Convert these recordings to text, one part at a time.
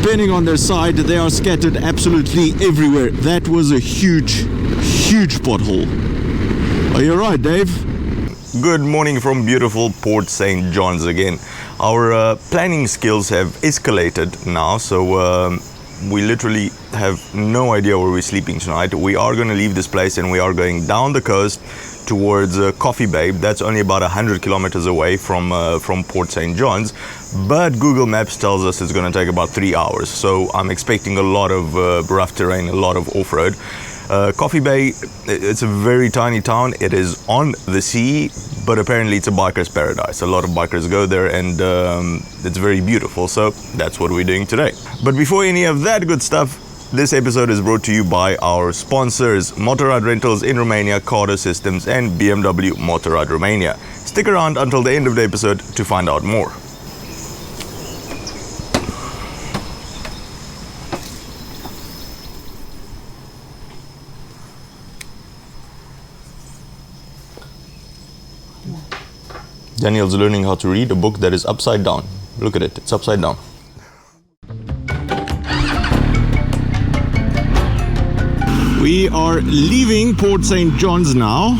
depending on their side, they are scattered absolutely everywhere. That was a huge pothole. Are you alright, Dave? Good morning from beautiful Port St. John's again. Our planning skills have escalated now, so we literally have no idea where we're sleeping tonight. We are going to leave this place and we are going down the coast towards Coffee Bay. That's only about 100 kilometers away from Port St. John's, but Google Maps tells us it's going to take about 3 hours. So I'm expecting a lot of rough terrain, a lot of off-road. Coffee Bay, it's a very tiny town. It is on the sea, but apparently it's a biker's paradise. A lot of bikers go there and it's very beautiful. So that's what we're doing today. But before any of that good stuff, this episode is brought to you by our sponsors, Motorrad Rentals in Romania, Cardo Systems and BMW Motorrad Romania. Stick around until the end of the episode to find out more. Daniel's learning how to read a book that is upside down. Look at it, it's upside down. We are leaving Port St. John's now.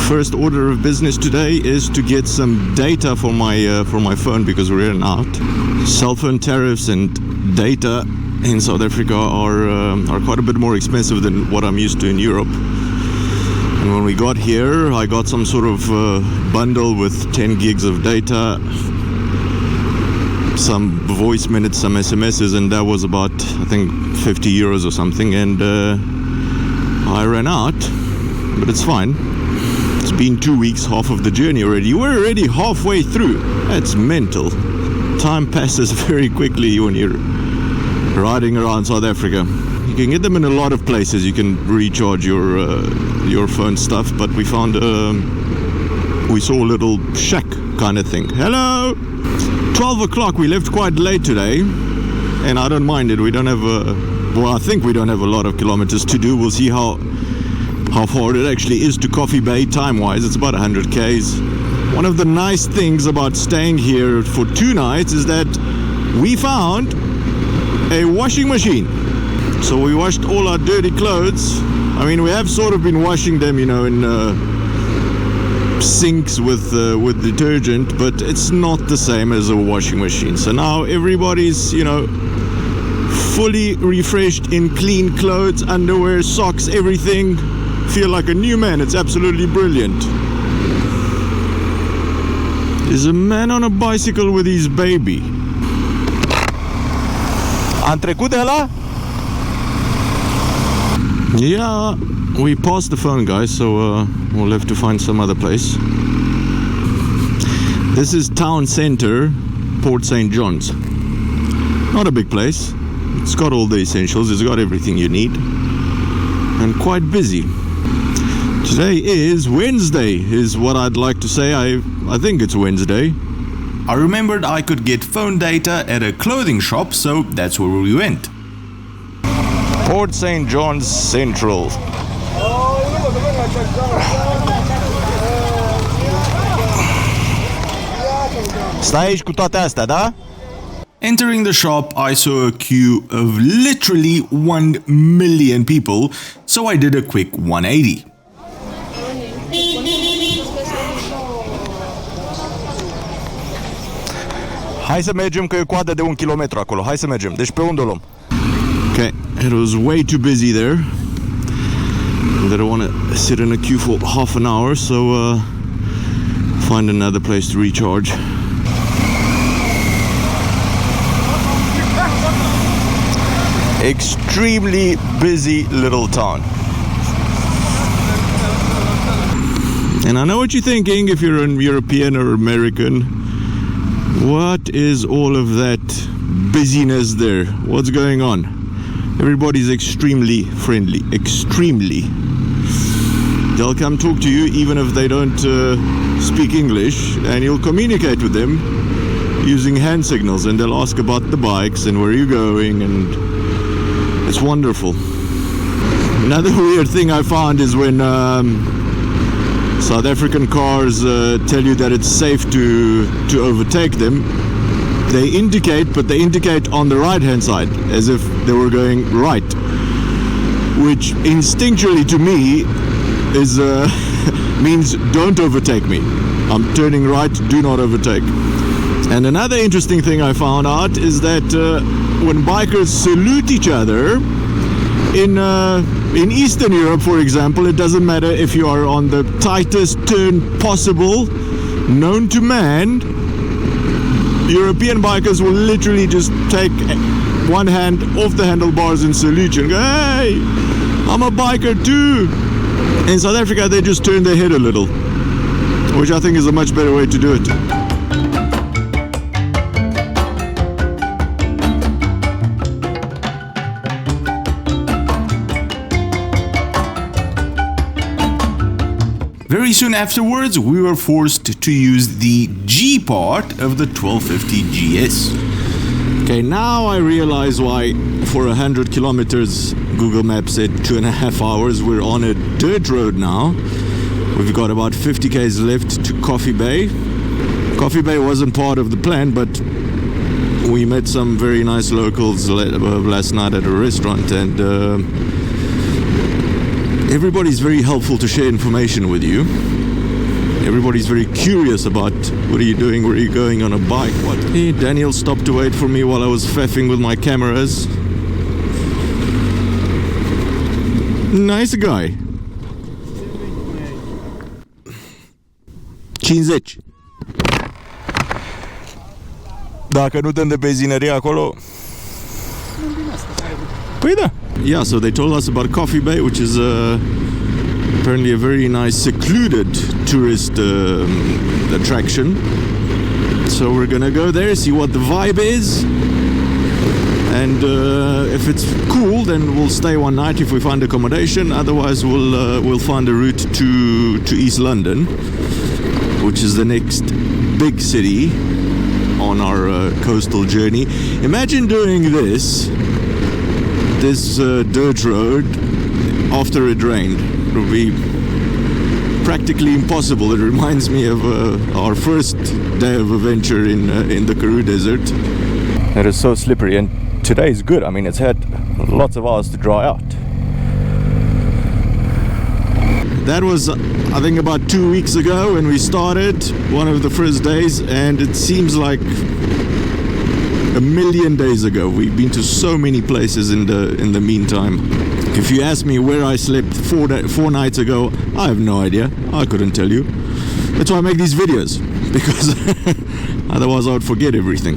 First order of business today is to get some data for my phone because we're in and out. Cell phone tariffs and data in South Africa are quite a bit more expensive than what I'm used to in Europe. And when we got here, I got some sort of bundle with 10 gigs of data, some voice minutes, some SMSs, and that was about, I think, 50 euros or something. And I ran out, but it's fine. It's been 2 weeks, half of the journey already. We're already halfway through. That's mental. Time passes very quickly when you're riding around South Africa. You can get them in a lot of places. You can recharge your phone stuff, but we found we saw a little shack kind of thing. Hello. 12 o'clock. We left quite late today, and I don't mind it. We don't have I think we don't have a lot of kilometers to do. We'll see how far it actually is to Coffee Bay time-wise. It's about 100 k's. One of the nice things about staying here for 2 nights is that we found a washing machine. So we washed all our dirty clothes. I mean, we have sort of been washing them, you know, in sinks with detergent, but it's not the same as a washing machine. So now everybody's, you know, fully refreshed in clean clothes, underwear, socks, everything. Feel like a new man. It's absolutely brilliant. There's a man on a bicycle with his baby. Am trecut de ăla? Yeah, we passed the phone, guys, so we'll have to find some other place. This is town center, Port St. John's. Not a big place. It's got all the essentials. It's got everything you need. And quite busy. Today is Wednesday, is what I'd like to say. I think it's Wednesday. I remembered I could get phone data at a clothing shop, so that's where we went. Port St. John's Central. Stai aici cu toate astea, da? Entering the shop, I saw a queue of literally 1 million people, so I did a quick 180. Hai să mergem că e coadă de 1 kilometru acolo. Hai să mergem. Deci pe unde o luăm? Okay, it was way too busy there. I don't want to sit in a queue for half an hour, so find another place to recharge. Extremely busy little town. And I know what you're thinking if you're an European or American. What is all of that busyness there? What's going on? Everybody's extremely friendly. Extremely. They'll come talk to you even if they don't speak English, and you'll communicate with them using hand signals, and they'll ask about the bikes and where you're going, and it's wonderful. Another weird thing I found is when South African cars tell you that it's safe to overtake them, they indicate, but they indicate on the right hand side as if they were going right, which instinctually to me is means don't overtake me. I'm turning right, do not overtake. And another interesting thing I found out is that when bikers salute each other in Eastern Europe, for example, it doesn't matter if you are on the tightest turn possible known to man. European bikers will literally just take one hand off the handlebars and salute you and go, hey, I'm a biker too. In South Africa, they just turn their head a little, which I think is a much better way to do it. Very soon afterwards, we were forced to use the G part of the 1250GS. Okay, now I realize why for 100 kilometers Google Maps said 2.5 hours. We're on a dirt road now. We've got about 50 k's left to Coffee Bay. Coffee Bay wasn't part of the plan, but we met some very nice locals last night at a restaurant, and everybody's very helpful to share information with you. Everybody's very curious about what are you doing, where are you going on a bike, what. Hey, Daniel stopped to wait for me while I was faffing with my cameras. Nice guy. 50. Dacă nu dăm de benzinărie acolo... Păi da. Yeah, so they told us about Coffee Bay, which is apparently a very nice secluded tourist attraction. So we're gonna go there, see what the vibe is, and if it's cool, then we'll stay one night if we find accommodation. Otherwise, we'll find a route to East London, which is the next big city on our coastal journey. Imagine doing this dirt road after it rained. It would be practically impossible. It reminds me of our first day of adventure in the Karoo Desert. It is so slippery, and today is good. I mean, it's had lots of hours to dry out. That was, I think, about 2 weeks ago when we started, one of the first days, and it seems like a million days ago. We've been to so many places in the meantime. If you ask me where I slept 4 nights ago, I have no idea. I couldn't tell you. That's why I make these videos, because otherwise I would forget everything.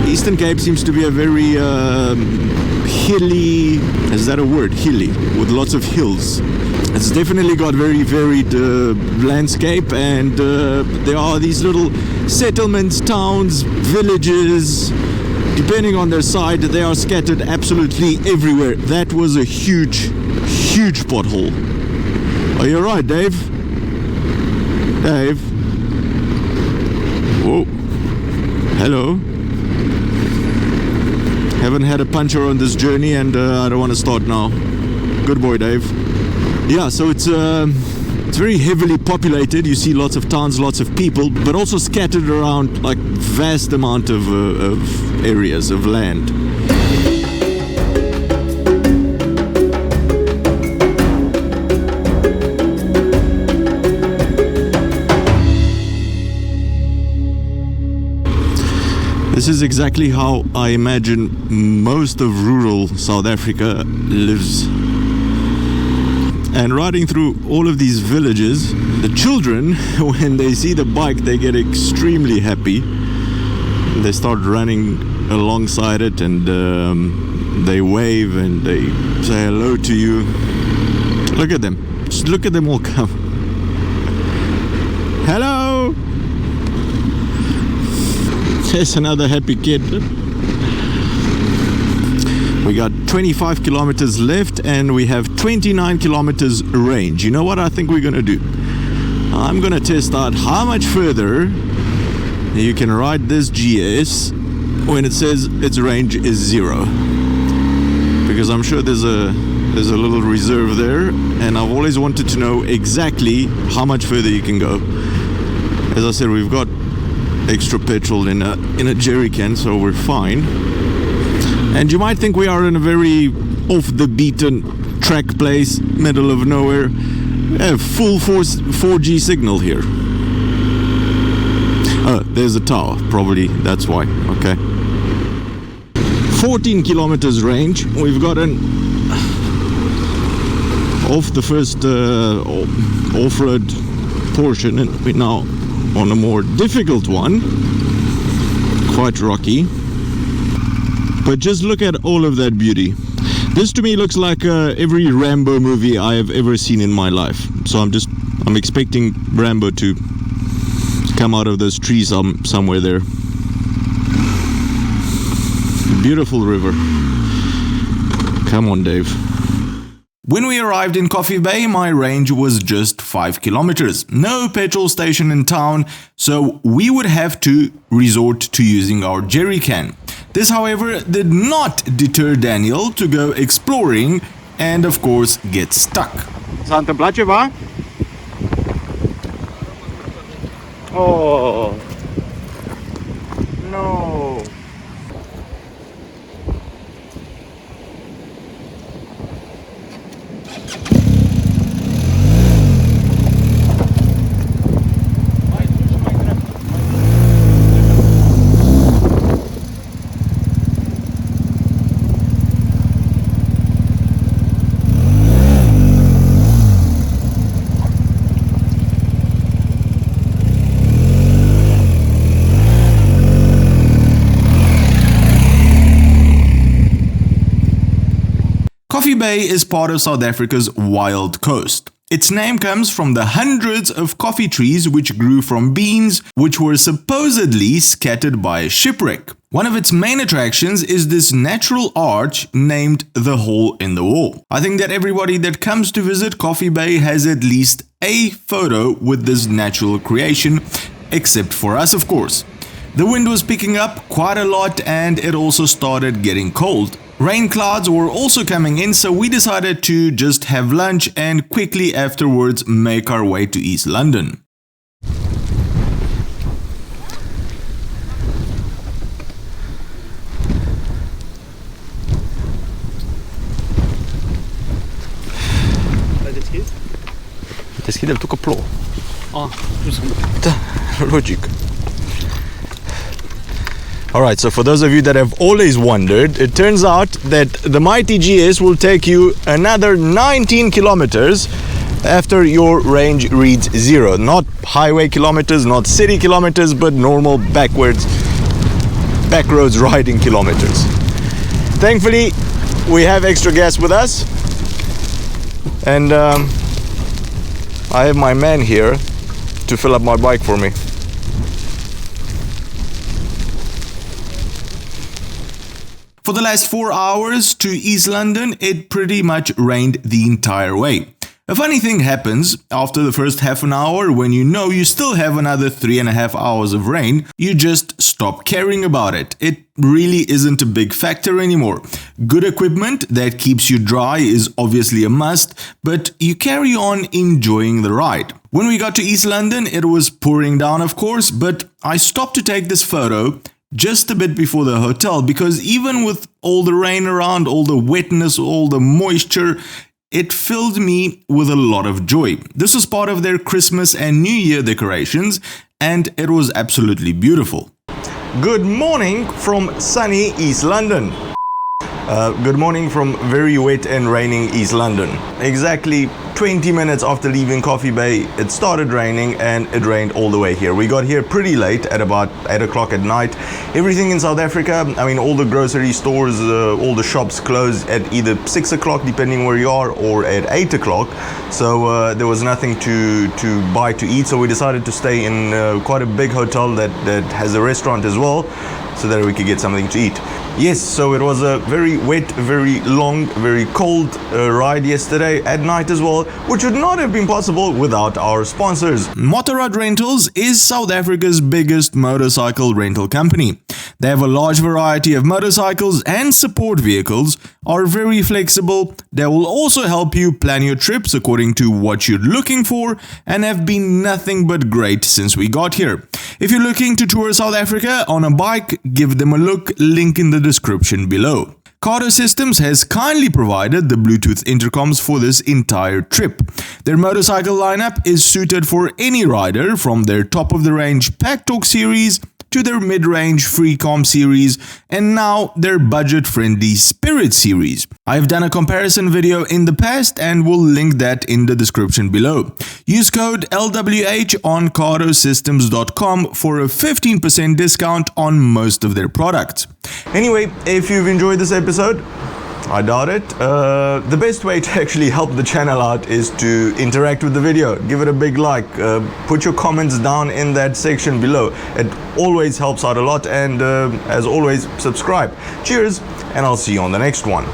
Eastern Cape seems to be a very hilly, is that a word? Hilly, with lots of hills. It's definitely got very varied landscape, and there are these little settlements, towns, villages. Depending on their side, they are scattered absolutely everywhere. That was a huge, huge pothole. Are you alright, Dave? Dave? Whoa. Hello. Haven't had a puncture on this journey, and I don't want to start now. Good boy, Dave. Yeah, so it's very heavily populated. You see lots of towns, lots of people, but also scattered around like vast amount of areas of land. This is exactly how I imagine most of rural South Africa lives. And riding through all of these villages, the children, when they see the bike, they get extremely happy. They start running alongside it, and they wave and they say hello to you. Look at them. Just look at them all come. Hello! There's another happy kid. We got 25 kilometers left, and we have 29 kilometers range. You know what I think we're gonna do? I'm gonna test out how much further you can ride this GS when it says its range is 0. Because I'm sure there's a There's a little reserve there, and I've always wanted to know exactly how much further you can go. As I said, we've got extra petrol in a jerry can, so we're fine. And you might think we are in a very off the beaten track place, middle of nowhere. We have full force 4G signal here. Oh, there's a tower, probably that's why. Okay. 14 kilometers range. We've got an off the first off-road portion, and we're now on a more difficult one, quite rocky, but just look at all of that beauty. This to me looks like every Rambo movie I have ever seen in my life. So I'm expecting Rambo to come out of those trees somewhere there. Beautiful river. Come on, Dave. When we arrived in Coffee Bay, my range was just 5 kilometers. No petrol station in town, so we would have to resort to using our jerry can. This, however, did not deter Daniel to go exploring and, of course, get stuck. S-a întâmplat ceva? Oh. No. Coffee Bay is part of South Africa's wild coast. Its name comes from the hundreds of coffee trees which grew from beans, which were supposedly scattered by a shipwreck. One of its main attractions is this natural arch named the Hole in the Wall. I think that everybody that comes to visit Coffee Bay has at least a photo with this natural creation, except for us, of course. The wind was picking up quite a lot and it also started getting cold. Rain clouds were also coming in, so we decided to just have lunch and quickly afterwards make our way to East London. Deschide-l tu că plouă. Nu sunt. Da, logic. Alright, so for those of you that have always wondered, it turns out that the Mighty GS will take you another 19 kilometers after your range reads 0. Not highway kilometers, not city kilometers, but normal backroads riding kilometers. Thankfully, we have extra gas with us, and I have my man here to fill up my bike for me. For the last 4 hours to East London, it pretty much rained the entire way. A funny thing happens after the first half an hour. When you know you still have another 3.5 hours of rain, you just stop caring about it. It really isn't a big factor anymore. Good equipment that keeps you dry is obviously a must, but you carry on enjoying the ride. When we got to East London, it was pouring down, of course, but I stopped to take this photo just a bit before the hotel, because even with all the rain around, all the wetness, all the moisture, it filled me with a lot of joy. This was part of their Christmas and New Year decorations, and it was absolutely beautiful. Good morning from sunny East London. Good morning from very wet and raining East London. Exactly 20 minutes after leaving Coffee Bay, it started raining and it rained all the way here. We got here pretty late, at about 8 o'clock at night. Everything in South Africa, I mean, all the grocery stores, all the shops close at either 6 o'clock, depending where you are, or at 8 o'clock. So there was nothing to buy to eat. So we decided to stay in quite a big hotel that has a restaurant as well, so that we could get something to eat. Yes, so it was a very wet, very long, very cold ride yesterday at night as well, which would not have been possible without our sponsors. Motorrad Rentals is South Africa's biggest motorcycle rental company. They have a large variety of motorcycles and support vehicles, are very flexible, they will also help you plan your trips according to what you're looking for, and have been nothing but great since we got here. If you're looking to tour South Africa on a bike, give them a look, link in the description below. Cardo Systems has kindly provided the Bluetooth intercoms for this entire trip. Their motorcycle lineup is suited for any rider, from their top-of-the-range Pack Talk series to their mid-range Freecom series, and now their budget-friendly Spirit series. I've done a comparison video in the past and will link that in the description below. Use code LWH on cardosystems.com for a 15% discount on most of their products. Anyway, if you've enjoyed this episode, I doubt it, the best way to actually help the channel out is to interact with the video. Give it a big like, put your comments down in that section below. It always helps out a lot, and as always, subscribe. Cheers, and I'll see you on the next one.